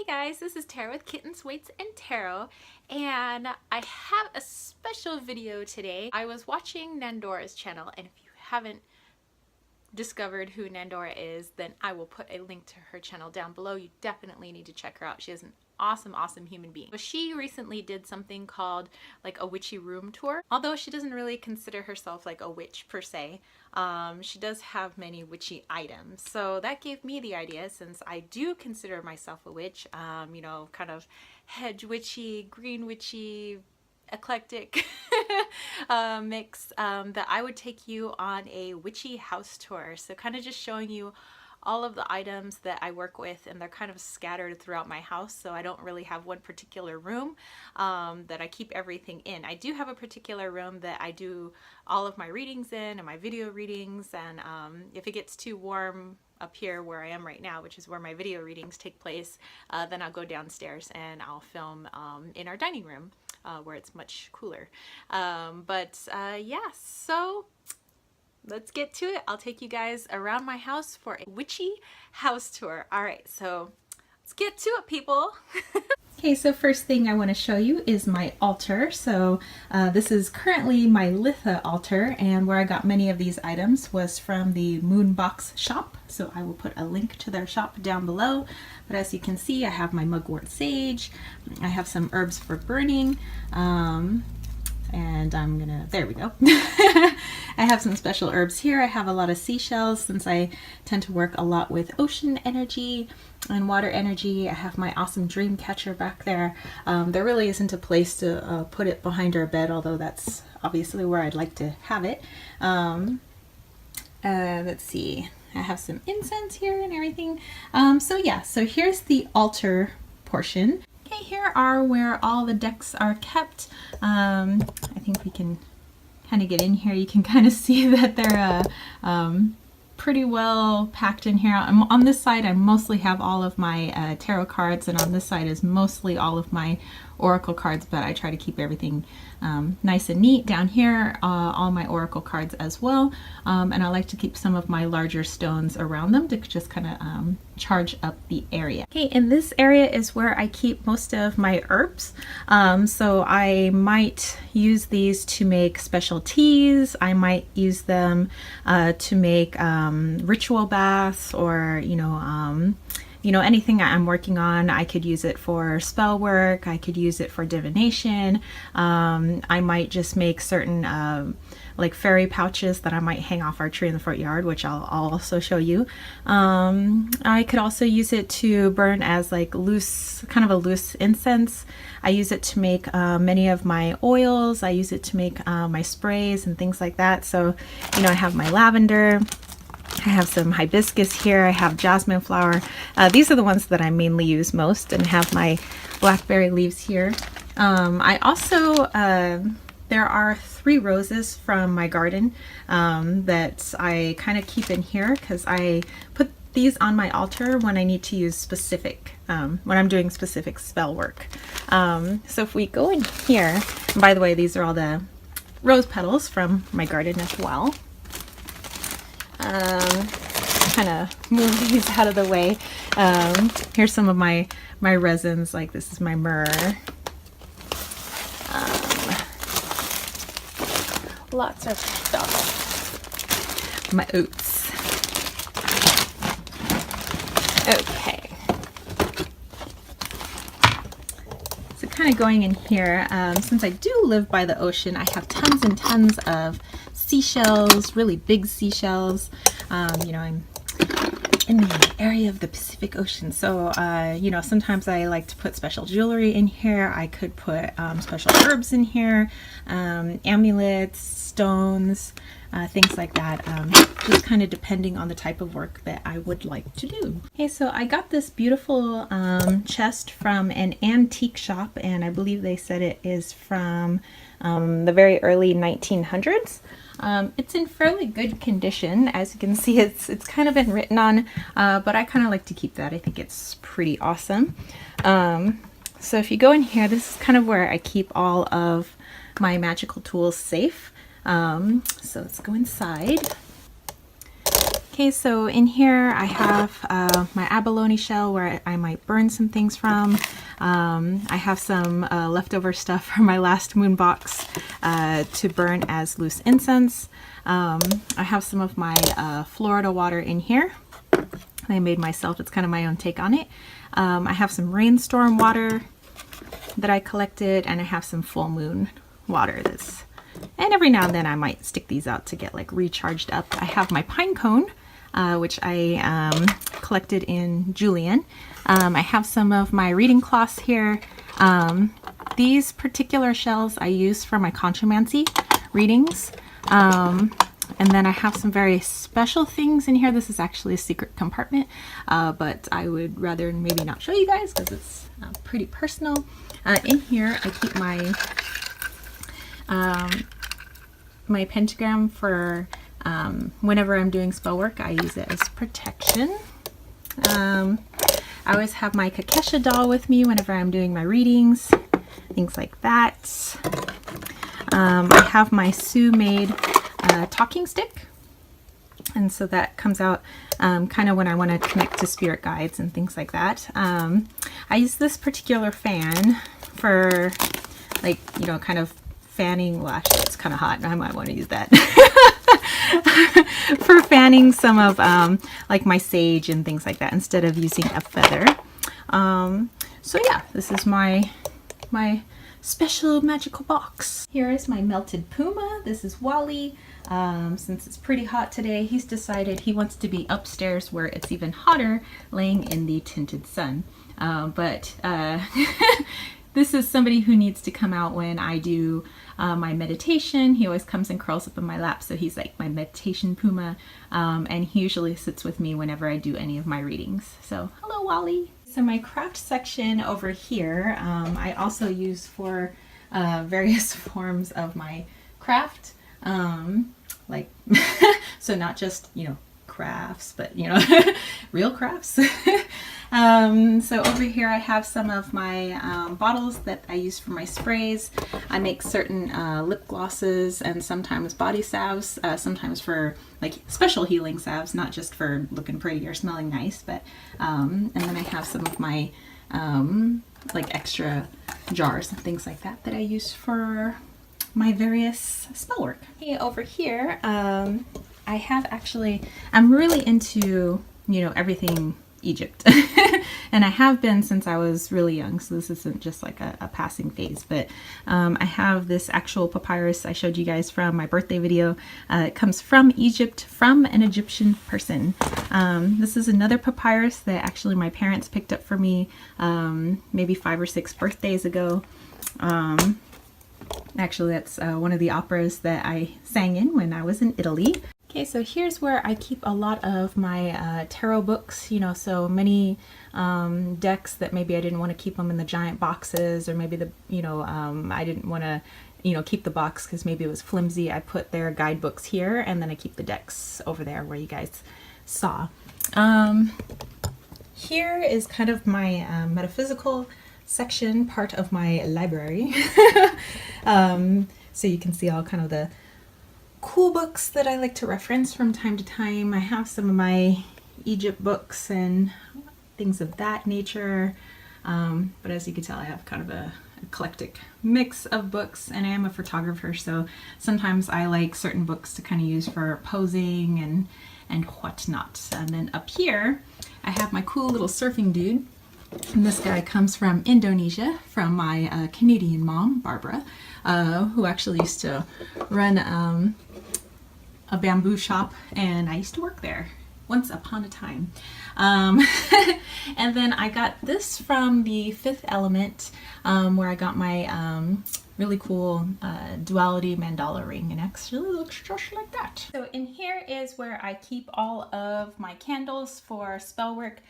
Hey guys, this is Tarot with Kittens, Weights, and Tarot, and I have a special video today. I was watching Nandora's channel, and if you haven't discovered who Nandora is, then I will put a link to her channel down below. You definitely need to check her out. She is an awesome human being. So she recently did something called like a witchy room tour. Although she doesn't really consider herself like a witch per se, she does have many witchy items. So that gave me the idea, since I do consider myself a witch, you know, kind of hedge witchy, green witchy, eclectic mix, that I would take you on a witchy house tour. So kind of just showing you all of the items that I work with, and they're kind of scattered throughout my house, so I don't really have one particular room that I keep everything in. I do have a particular room that I do all of my readings in and my video readings, and if it gets too warm up here where I am right now, which is where my video readings take place, then I'll go downstairs and I'll film in our dining room where it's much cooler. Yeah, so let's get to it. I'll take you guys around my house for a witchy house tour. All right, so let's get to it, people. Okay, so first thing I want to show you is my altar. So this is currently my Litha altar, and where I got many of these items was from the Moonbox shop. So I will put a link to their shop down below. But as you can see, I have my mugwort sage. I have some herbs for burning. And I'm gonna, there we go. I have some special herbs here. I have a lot of seashells, since I tend to work a lot with ocean energy and water energy. I have my awesome dream catcher back there. There really isn't a place to put it behind our bed, although that's obviously where I'd like to have it. Let's see, I have some incense here and everything. So yeah, so here's the altar portion. Okay, here are where all the decks are kept. I think we can kind of get in here. You can kind of see that they're pretty well packed in here. On this side, I mostly have all of my tarot cards, and on this side is mostly all of my oracle cards, but I try to keep everything nice and neat. Down here, all my oracle cards as well, and I like to keep some of my larger stones around them to just kind of charge up the area. Okay, and this area is where I keep most of my herbs. So I might use these to make special teas. I might use them to make ritual baths, or you know, anything I'm working on. I could use it for spell work. I could use it for divination. I might just make certain like fairy pouches that I might hang off our tree in the front yard, which I'll also show you. I could also use it to burn as like loose, kind of a loose incense. I use it to make many of my oils. I use it to make my sprays and things like that. So, you know, I have my lavender. I have some hibiscus here. I have jasmine flower. These are the ones that I mainly use most, and have my blackberry leaves here. I also, there are 3 roses from my garden that I kind of keep in here, because I put these on my altar when I need to use specific, when I'm doing specific spell work. So if we go in here, and by the way, these are all the rose petals from my garden as well. Kind of move these out of the way. Here's some of my resins. Like, this is my myrrh. Lots of stuff. My oats. Okay. So kind of going in here, since I do live by the ocean, I have tons and tons of seashells, really big seashells. You know, I'm in the area of the Pacific Ocean, so you know, sometimes I like to put special jewelry in here. I could put special herbs in here, amulets, stones, things like that, just kind of depending on the type of work that I would like to do. Okay, so I got this beautiful chest from an antique shop, and I believe they said it is from the very early 1900s. It's in fairly good condition. As you can see, it's kind of been written on, but I kind of like to keep that. I think it's pretty awesome. So if you go in here, this is kind of where I keep all of my magical tools safe. So let's go inside. Okay, so in here I have my abalone shell where I might burn some things from. I have some leftover stuff from my last moon box to burn as loose incense. I have some of my Florida water in here. I made myself, it's kind of my own take on it. I have some rainstorm water that I collected, and I have some full moon water and every now and then I might stick these out to get like recharged up. I have my pine cone, which I collected in Julian. I have some of my reading cloths here. These particular shells I use for my conchomancy readings. And then I have some very special things in here. This is actually a secret compartment, but I would rather maybe not show you guys because it's pretty personal. In here I keep my my pentagram for whenever I'm doing spell work. I use it as protection. I always have my Kakesha doll with me whenever I'm doing my readings, things like that. I have my Sue made talking stick, and so that comes out kind of when I want to connect to spirit guides and things like that. I use this particular fan for, like, you know, kind of fanning. Well, actually it's kind of hot, I might want to use that for fanning some of like my sage and things like that instead of using a feather. So yeah, this is my special magical box. Here is my melted puma. This is Wally. Since it's pretty hot today, he's decided he wants to be upstairs where it's even hotter, laying in the tinted sun. But this is somebody who needs to come out when I do my meditation. He always comes and curls up in my lap, so he's like my meditation puma, and he usually sits with me whenever I do any of my readings. So hello, Wally. So my craft section over here, I also use for various forms of my craft, like so not just, you know, crafts, but, you know, real crafts. So over here I have some of my bottles that I use for my sprays. I make certain lip glosses and sometimes body salves, sometimes for like special healing salves, not just for looking pretty or smelling nice, but and then I have some of my like extra jars and things like that that I use for my various spell work. Okay, over here I have actually, I'm really into, you know, everything Egypt. And I have been since I was really young, so this isn't just like a passing phase, but I have this actual papyrus I showed you guys from my birthday video. It comes from Egypt, from an Egyptian person. This is another papyrus that actually my parents picked up for me maybe 5 or 6 birthdays ago. Actually, that's one of the operas that I sang in when I was in Italy. Okay, so here's where I keep a lot of my tarot books, you know, so many decks that maybe I didn't want to keep them in the giant boxes, or maybe I didn't want to, you know, keep the box because maybe it was flimsy. I put their guidebooks here, and then I keep the decks over there where you guys saw. Here is kind of my metaphysical section, part of my library. So you can see all kind of the cool books that I like to reference from time to time. I have some of my Egypt books and things of that nature, but as you can tell, I have kind of a eclectic mix of books, and I am a photographer, so sometimes I like certain books to kind of use for posing and whatnot. And then up here I have my cool little surfing dude, and this guy comes from Indonesia, from my Canadian mom, Barbara, who actually used to run a bamboo shop, and I used to work there once upon a time. And then I got this from the Fifth Element, where I got my really cool duality mandala ring, and it actually looks just like that. So in here is where I keep all of my candles for spell work.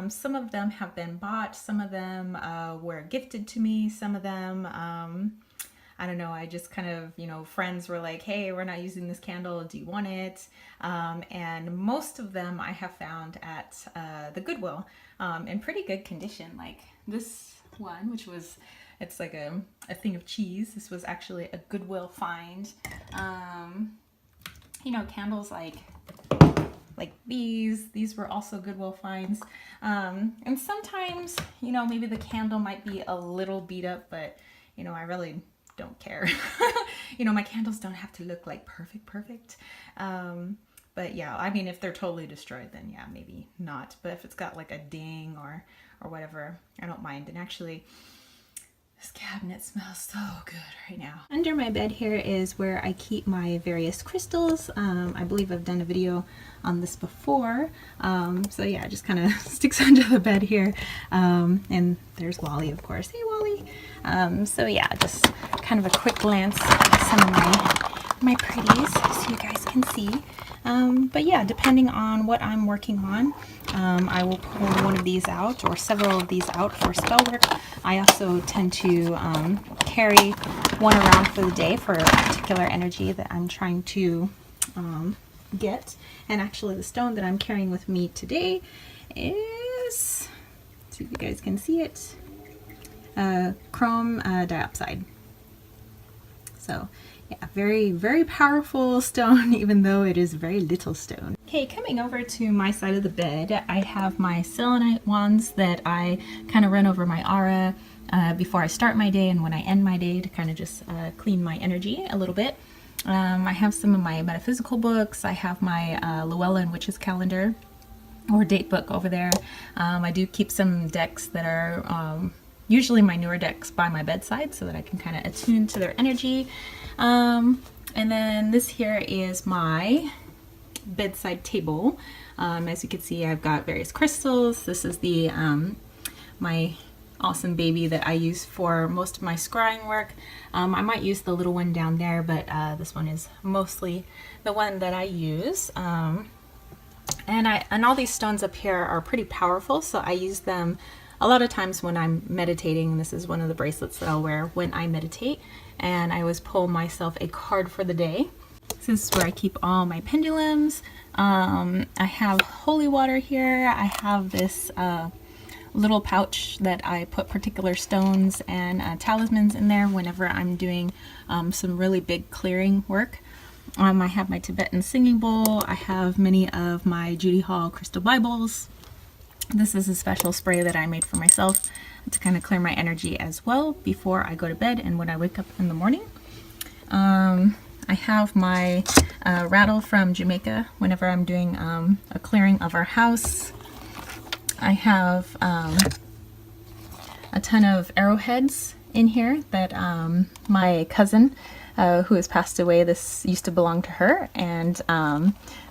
Some of them have been bought, some of them were gifted to me, some of them I don't know, I just kind of, you know, friends were like, hey, we're not using this candle, do you want it? And most of them I have found at the Goodwill in pretty good condition. Like this one, which was, it's like a thing of cheese. This was actually a Goodwill find. You know, candles like like these were also Goodwill finds. And sometimes, you know, maybe the candle might be a little beat up, but you know, I really don't care. You know, my candles don't have to look like perfect. But yeah, I mean, if they're totally destroyed, then yeah, maybe not. But if it's got like a ding or whatever, I don't mind. And actually, this cabinet smells so good right now. Under my bed here is where I keep my various crystals. I believe I've done a video on this before. So yeah, it just kind of sticks under the bed here. And there's Wally, of course. Hey, Wally. So yeah, just kind of a quick glance at some of my pretties so you guys can see. But yeah, depending on what I'm working on, I will pull one of these out or several of these out for spell work. I also tend to carry one around for the day for a particular energy that I'm trying to get. And actually the stone that I'm carrying with me today is, let's see if you guys can see it, chrome diopside. So yeah, very powerful stone, even though it is very little stone. Okay, coming over to my side of the bed, I have my selenite wands that I kind of run over my aura before I start my day and when I end my day to kind of just clean my energy a little bit. I have some of my metaphysical books. I have my Llewellyn Witches calendar or date book over there. I do keep some decks that are usually my newer decks by my bedside so that I can kind of attune to their energy. And then this here is my bedside table. As you can see, I've got various crystals. This is the my awesome baby that I use for most of my scrying work. I might use the little one down there, but this one is mostly the one that I use. And all these stones up here are pretty powerful, so I use them a lot of times when I'm meditating. This is one of the bracelets that I'll wear when I meditate, and I always pull myself a card for the day. This is where I keep all my pendulums. I have holy water here. I have this little pouch that I put particular stones and talismans in there whenever I'm doing some really big clearing work. I have my Tibetan singing bowl. I have many of my Judy Hall crystal Bibles. This is a special spray that I made for myself to kind of clear my energy as well before I go to bed and when I wake up in the morning. I have my rattle from Jamaica whenever I'm doing a clearing of our house. I have a ton of arrowheads in here that my cousin who has passed away, this used to belong to her, and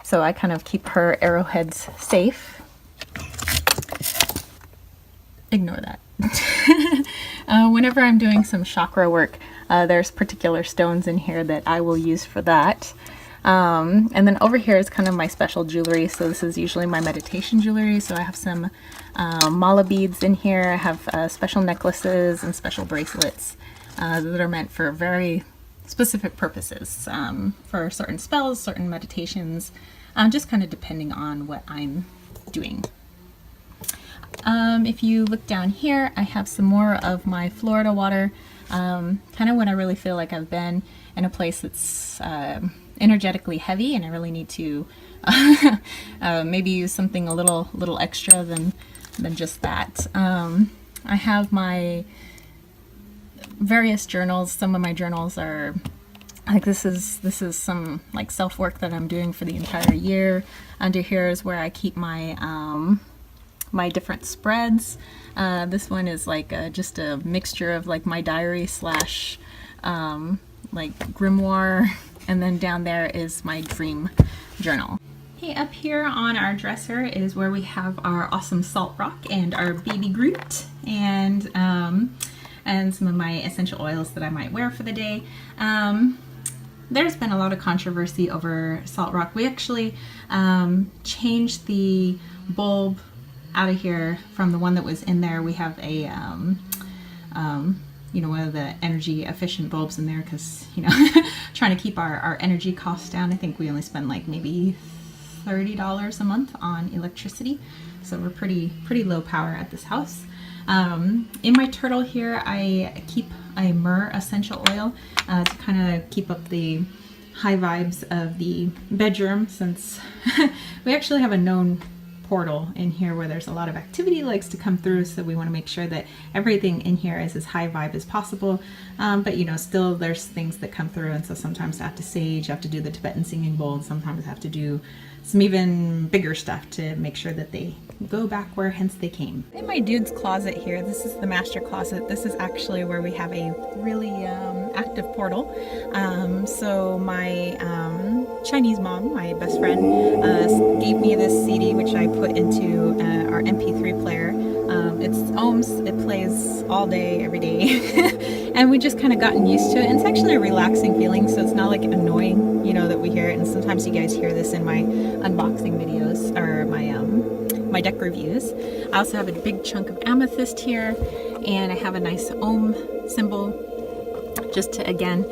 so I kind of keep her arrowheads safe. Ignore that. Whenever I'm doing some chakra work, there's particular stones in here that I will use for that. And then over here is kind of my special jewelry. So this is usually my meditation jewelry. So I have some mala beads in here. I have special necklaces and special bracelets that are meant for very specific purposes, for certain spells, certain meditations, just kind of depending on what I'm doing. If you look down here, I have some more of my Florida water, kind of when I really feel like I've been in a place that's energetically heavy and I really need to maybe use something a little extra than just that. I have my various journals. Some of my journals are like this is some like self-work that I'm doing for the entire year. Under here is where I keep my my different spreads. This one is like just a mixture of like my diary slash like grimoire, and then down there is my dream journal. Okay, up here on our dresser is where we have our awesome salt rock and our baby Groot, and some of my essential oils that I might wear for the day. There's been a lot of controversy over salt rock. We actually changed the bulb out of here from the one that was in there. We have a you know, one of the energy efficient bulbs in there because, you know, trying to keep our energy costs down. I think we only spend like maybe $30 a month on electricity, so we're pretty low power at this house. In my turtle here, I keep a myrrh essential oil to kind of keep up the high vibes of the bedroom, since we actually have a known portal in here where there's a lot of activity likes to come through, so we want to make sure that everything in here is as high vibe as possible, but you know, still there's things that come through, and so sometimes I have to sage, I have to do the Tibetan singing bowl, and sometimes I have to do some even bigger stuff to make sure that they go back where hence they came. In my dude's closet here, this is the master closet. This is actually where we have a really active portal. So my Chinese mom, my best friend, gave me this CD which I put into our MP3 player. It's ohms, it plays all day, every day. And we just kind of gotten used to it. And it's actually a relaxing feeling, so it's not like annoying, you know, that we hear it. And sometimes you guys hear this in my unboxing videos or my deck reviews. I also have a big chunk of amethyst here, and I have a nice ohm symbol just to, again,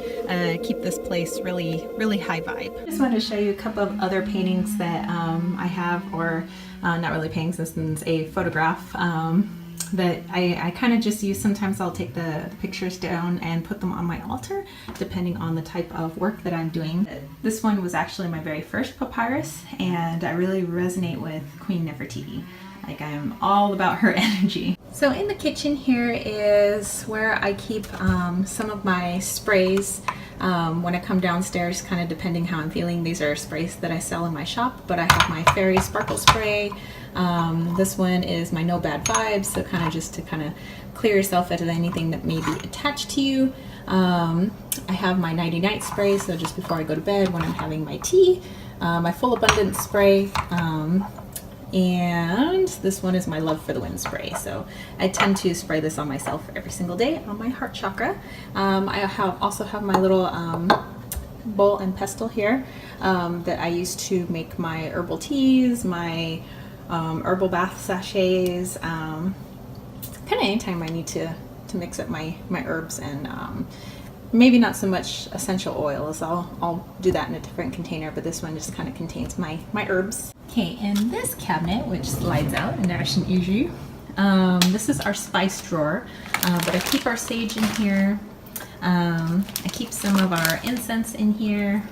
keep this place really, really high vibe. I just wanted to show you a couple of other paintings that I have, or not really paintings, this is a photograph that I kind of just use. Sometimes I'll take the pictures down and put them on my altar, depending on the type of work that I'm doing. This one was actually my very first papyrus, and I really resonate with Queen Nefertiti. Like, I'm all about her energy. So in the kitchen here is where I keep some of my sprays. When I come downstairs, kind of depending how I'm feeling, these are sprays that I sell in my shop, but I have my Fairy Sparkle Spray. This one is my No Bad Vibes, so kind of just to kind of clear yourself out of anything that may be attached to you. I have my Nighty Night Spray, so just before I go to bed when I'm having my tea. My Full Abundance Spray. And this one is my Love for the Wind spray. So I tend to spray this on myself every single day on my heart chakra. I also have my little bowl and pestle here that I use to make my herbal teas, my herbal bath sachets, kind of anytime I need to mix up my herbs, and maybe not so much essential oils. I'll do that in a different container, but this one just kind of contains my herbs. Okay, in this cabinet, which slides out, and I shouldn't use you, this is our spice drawer, but I keep our sage in here. I keep some of our incense in here,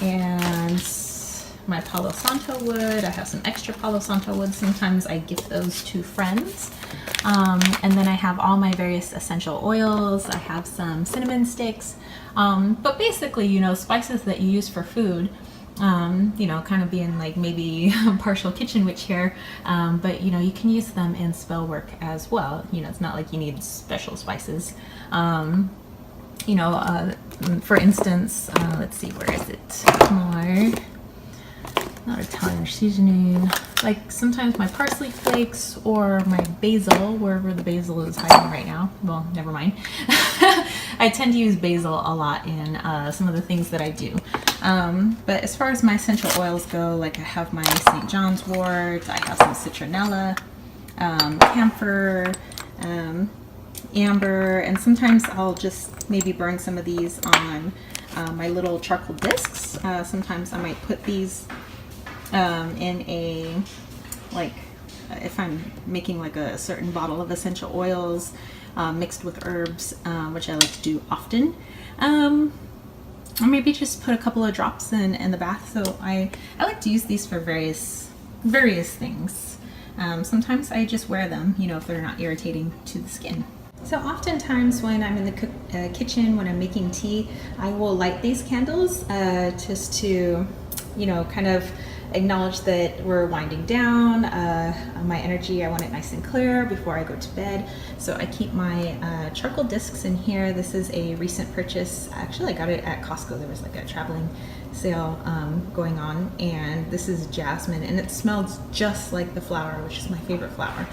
and my Palo Santo wood. I have some extra Palo Santo wood. Sometimes I gift those to friends. And then I have all my various essential oils. I have some cinnamon sticks, but basically, you know, spices that you use for food. You know, kind of being like maybe a partial kitchen witch here, but you know, you can use them in spell work as well. You know, it's not like you need special spices. You know, for instance, let's see, where is it? Not Italian seasoning. Like sometimes my parsley flakes or my basil, wherever the basil is hiding right now. Well, never mind. I tend to use basil a lot in some of the things that I do. But as far as my essential oils go, like I have my St. John's wort, I have some citronella, camphor, amber, and sometimes I'll just maybe burn some of these on my little charcoal discs. Sometimes I might put these in a, like, if I'm making like a certain bottle of essential oils mixed with herbs, which I like to do often. Or maybe just put a couple of drops in the bath. So I like to use these for various things. Sometimes I just wear them, you know, if they're not irritating to the skin. So oftentimes when I'm in the kitchen, when I'm making tea, I will light these candles just to, you know, kind of acknowledge that we're winding down. My energy, I want it nice and clear before I go to bed. So I keep my charcoal discs in here. This is a recent purchase. Actually, I got it at Costco. There was like a traveling sale going on, and this is jasmine, and it smells just like the flower, which is my favorite flower.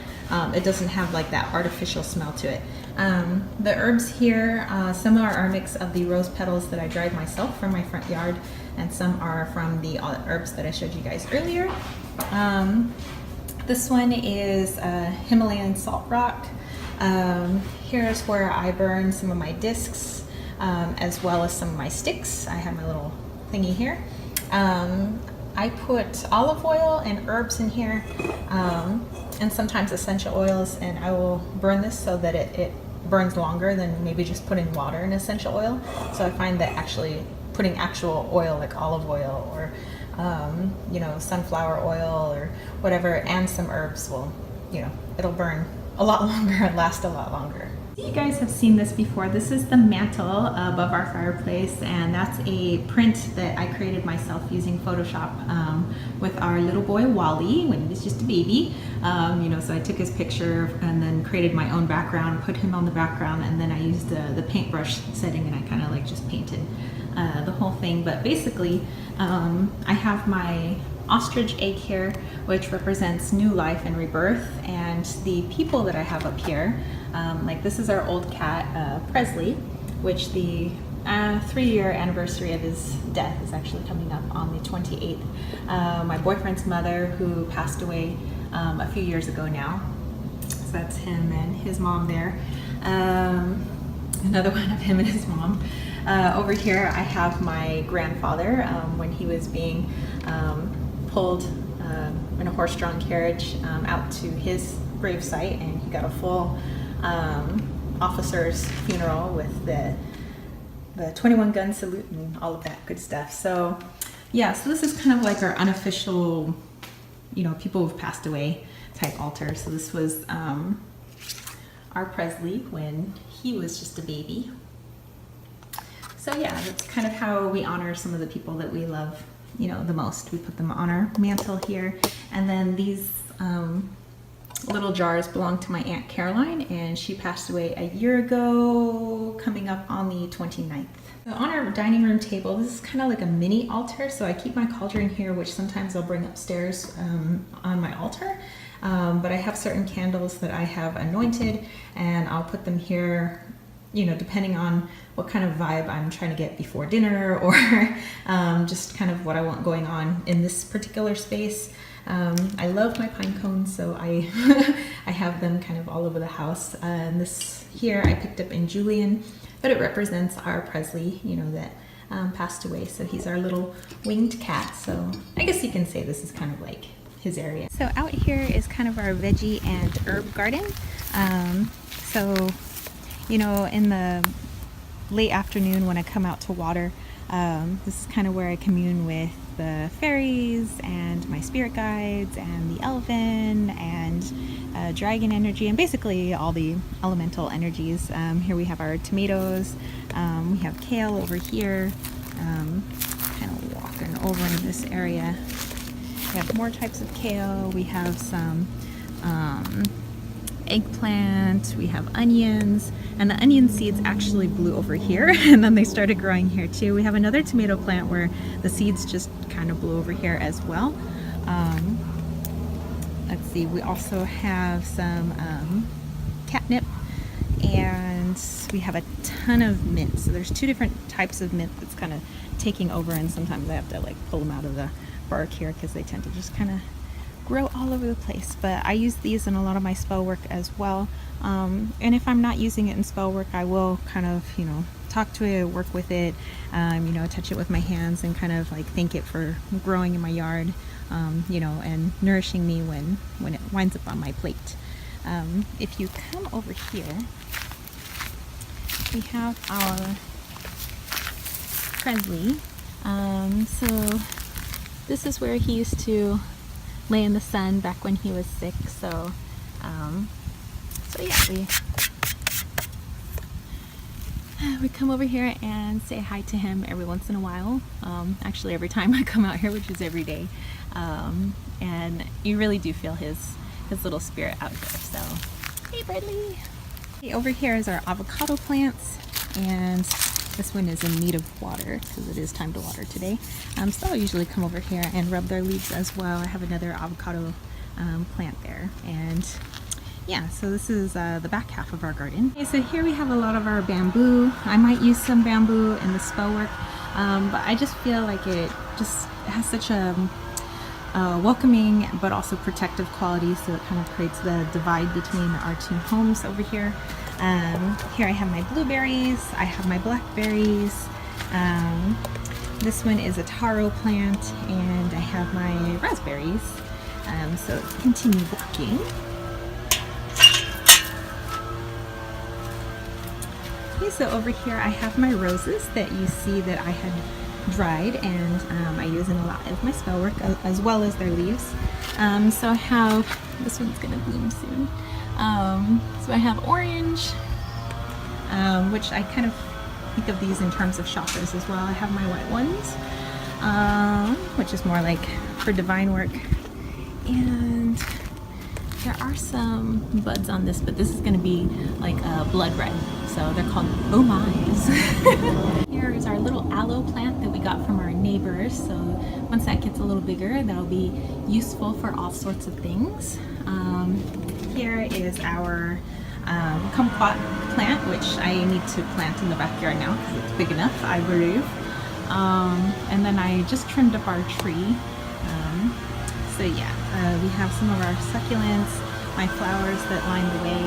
It doesn't have like that artificial smell to it. The herbs here, some are a mix of the rose petals that I dried myself from my front yard, and some are from the herbs that I showed you guys earlier. This one is Himalayan salt rock. Here's where I burn some of my discs, as well as some of my sticks. I have my little thingy here. I put olive oil and herbs in here, and sometimes essential oils, and I will burn this so that it burns longer than maybe just putting water in essential oil. So I find that actually putting actual oil like olive oil or you know, sunflower oil or whatever, and some herbs will, you know, it'll burn a lot longer and last a lot longer. You guys have seen this before. This is the mantle above our fireplace, and that's a print that I created myself using Photoshop with our little boy Wally when he was just a baby. You know, so I took his picture and then created my own background, put him on the background, and then I used the paintbrush setting and I kind of like just painted the whole thing. But basically, I have my ostrich egg here, which represents new life and rebirth, and the people that I have up here, like this is our old cat, Presley, which the 3-year anniversary of his death is actually coming up on the 28th. My boyfriend's mother, who passed away a few years ago now, so that's him and his mom there. Another one of him and his mom. Over here I have my grandfather when he was being pulled in a horse-drawn carriage out to his gravesite, and he got a full officer's funeral with the 21 gun salute and all of that good stuff. So yeah, so this is kind of like our unofficial, you know, people who've passed away type altar. So this was our Presley when he was just a baby. So yeah, that's kind of how we honor some of the people that we love, you know, the most. We put them on our mantle here. And then these little jars belong to my Aunt Caroline, and she passed away a year ago, coming up on the 29th. So on our dining room table, this is kind of like a mini altar. So I keep my cauldron here, which sometimes I'll bring upstairs on my altar. But I have certain candles that I have anointed, and I'll put them here, you know, depending on what kind of vibe I'm trying to get before dinner, or just kind of what I want going on in this particular space. I love my pine cones, so I I have them kind of all over the house. And this here I picked up in Julian, but it represents our Presley, you know, that passed away. So he's our little winged cat. So I guess you can say this is kind of like his area. So out here is kind of our veggie and herb garden. So, you know, in the late afternoon when I come out to water, this is kind of where I commune with the fairies and my spirit guides and the elven and dragon energy, and basically all the elemental energies. Here we have our tomatoes, we have kale over here, kind of walking over in this area. We have more types of kale, we have some eggplant, we have onions, and the onion seeds actually blew over here and then they started growing here too. We have another tomato plant where the seeds just kind of blew over here as well. Let's see, we also have some catnip, and we have a ton of mint. So there's 2 different types of mint that's kind of taking over, and sometimes I have to like pull them out of the bark here because they tend to just kind of grow all over the place. But I use these in a lot of my spell work as well, and if I'm not using it in spell work, I will kind of, you know, talk to it, work with it, you know, touch it with my hands and kind of like thank it for growing in my yard, you know, and nourishing me when it winds up on my plate. If you come over here, we have our Presley. So this is where he used to lay in the sun back when he was sick. So so yeah, we come over here and say hi to him every once in a while. Actually every time I come out here, which is every day, and you really do feel his little spirit out there. So hey Bradley. Okay, over here is our avocado plants, and this one is in need of water because it is time to water today. So I'll usually come over here and rub their leaves as well. I have another avocado plant there, and yeah, so this is the back half of our garden. Okay, so here we have a lot of our bamboo. I might use some bamboo in the spell work, but I just feel like it just has such a welcoming but also protective quality, so it kind of creates the divide between our 2 homes over here. Here I have my blueberries, I have my blackberries, this one is a taro plant, and I have my raspberries. So let's continue walking. Okay, so over here I have my roses that you see that I had dried, and I use in a lot of my spell work, as well as their leaves. So I have, this one's gonna bloom soon. So I have orange, which I kind of think of these in terms of chakras as well. I have my white ones, which is more like for divine work. And there are some buds on this, but this is gonna be like blood red. So they're called oh my's. Here is our little aloe plant that we got from our neighbors. So once that gets a little bigger, that'll be useful for all sorts of things. Here is our kumquat plant, which I need to plant in the backyard now because it's big enough, I believe. And then I just trimmed up our tree. So yeah, we have some of our succulents, my flowers that line the way.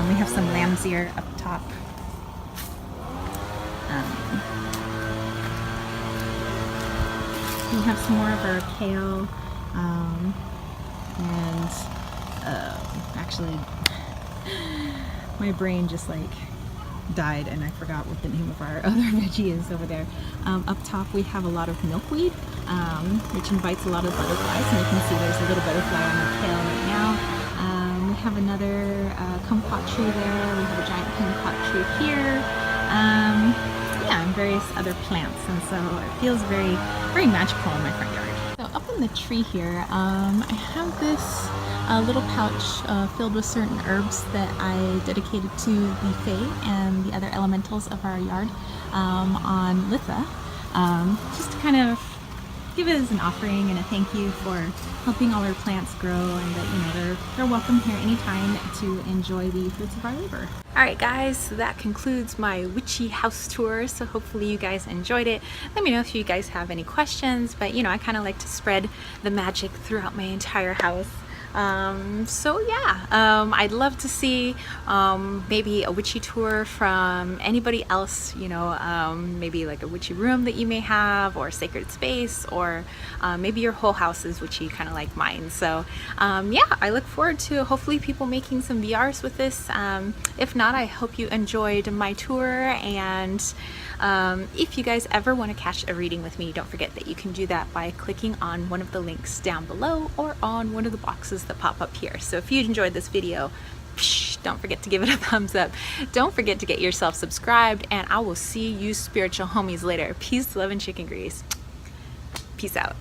We have some lamb's ear up top. We have some more of our kale, and actually my brain just like died and I forgot what the name of our other veggie is over there. Up top we have a lot of milkweed, which invites a lot of butterflies, and you can see there's a little butterfly on the kale right now. We have another kumquat tree there. We have a giant kumquat tree here. Yeah, and various other plants, and so it feels very, very magical in my front yard. So up in the tree here, I have this little pouch filled with certain herbs that I dedicated to the Fae and the other elementals of our yard on Litha, just to kind of give it as an offering and a thank you for helping all our plants grow, and that, you know, they're welcome here anytime to enjoy the fruits of our labor. Alright guys, so that concludes my witchy house tour, so hopefully you guys enjoyed it. Let me know if you guys have any questions, but you know, I kind of like to spread the magic throughout my entire house. So yeah, I'd love to see maybe a witchy tour from anybody else, you know, maybe like a witchy room that you may have, or sacred space, or maybe your whole house is witchy, kind of like mine. So yeah, I look forward to hopefully people making some VRs with this. If not, I hope you enjoyed my tour, and if you guys ever want to catch a reading with me, don't forget that you can do that by clicking on one of the links down below or on one of the boxes that pop up here. So if you enjoyed this video, don't forget to give it a thumbs up. Don't forget to get yourself subscribed, and I will see you spiritual homies later. Peace, love, and chicken grease. Peace out.